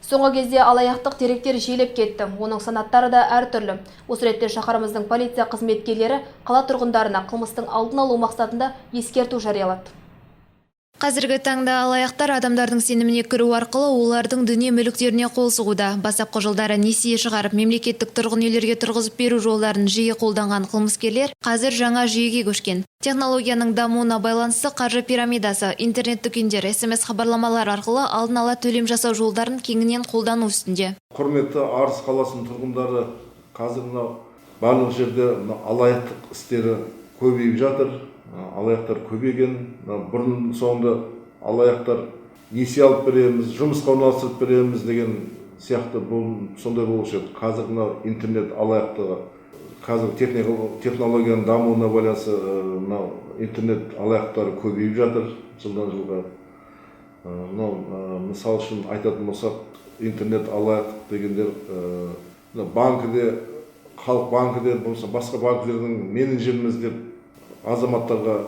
Соңғы кезде алаяқтық деректер жиілеп кетті. Оның санаттары да әртүрлі. Осы ретте шаһарымыздың полиция қызметкерлері қала тұрғындарына қылмыстың алдын алу мақсатында ескерту жариялады. Қазіргі таңда алаяқтар адамдардың сеніміне кіру арқылы олардың дүние мүліктеріне қол сұғуда. Бастапқы жылдары несие шығарып, мемлекеттік тұрғын үйлерге тұрғызып беру жолдарын жиі қолданған қылмыскерлер қазір жаңа жүйеге көшкен. Технологияның дамуына байланысты қаржы пирамидасы, интернет-дүкендер, SMS хабарламалар арқылы алдын ала төлем жасау жолдарын кеңінен қолдану үстінде. Құрметті Арыс қаласының тұрғындары, қазір барлық жерде алаяқтық істері көбейіп жатыр. Алаяқтар көбейген. Бұрын соңды алаяқтар несие алып береміз, жұмысқа орналастырып береміз деген сияқты сондай болушы еді. Қазір интернет алаяқтығы, қазір технологияның дамуына байланысты интернет алаяқтары көбейіп жатыр жылдан жылға. Мысал үшін айтатын болсақ, интернет алаяқтық дегендер банкіде, халық банкіде, басқа банкілердің менеджеріміз деп азаматтарға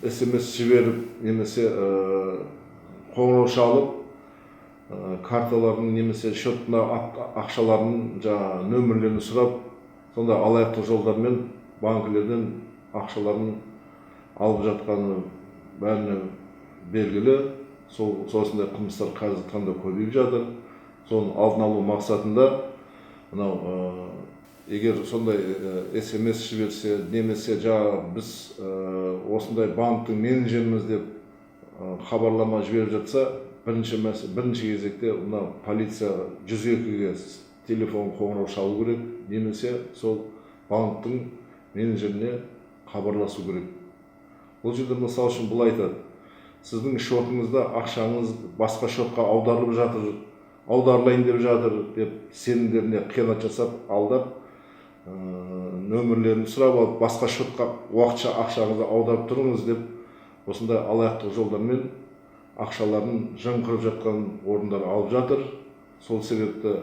SMS жіберіп, немесе қоңырау шалып, карталарын немесе счетына ақшаларын нөмірлерін сұрап, сонда алаяқтық жолдармен банкілерден ақшаларын алып жатқаны бәріне белгілі. Сондай қылмыстар қазір таңда көбейіп жатыр. Соның алдын алу мақсатында егер сондай SMS жіберсе, немесе біз осындай банктың менеджеріміз деп хабарлама жіберіп жатса, бірінші кезекте полиция 102-ге телефон қоңырау шалу керек, немесе сол банктың менеджеріне хабарласу керек. Бұл жерде мысал үшін бұл айтады: сіздің шотыңызда ақшаңыз басқа шотқа аударылып жатыр, аударылайын деп жатыр деп сенімдеріне қиянат жасап, алдап, нөмірлерін сұрап алып, басқа шотқа уақытша ақшаңызды аударып тұрыңыз деп, осындай алаяқтық жолдармен ақшаларын жымқырып жатқан орындар алып жатыр. Сол себепті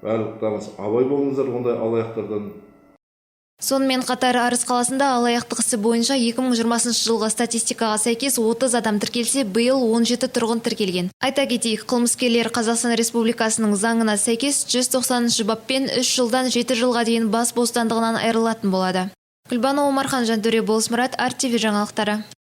барлықтарыңыз абай болыңыздар ондай алаяқтардан. Сонымен қатар Арыс қаласында алаяқтық ісі бойынша 2020 жылғы статистикаға сәйкес 30 адам тіркелсе, биыл 17 тұрғын тіркелген. Айта кетейік, қылмыскерлер Қазақстан Республикасының заңына сәйкес 190 баппен 3 жылдан 7 жылға дейін бас бостандығынан айырылатын болады. Гүлбану Омархан, Жантөре Болысмұрат, RTV жаңалықтары.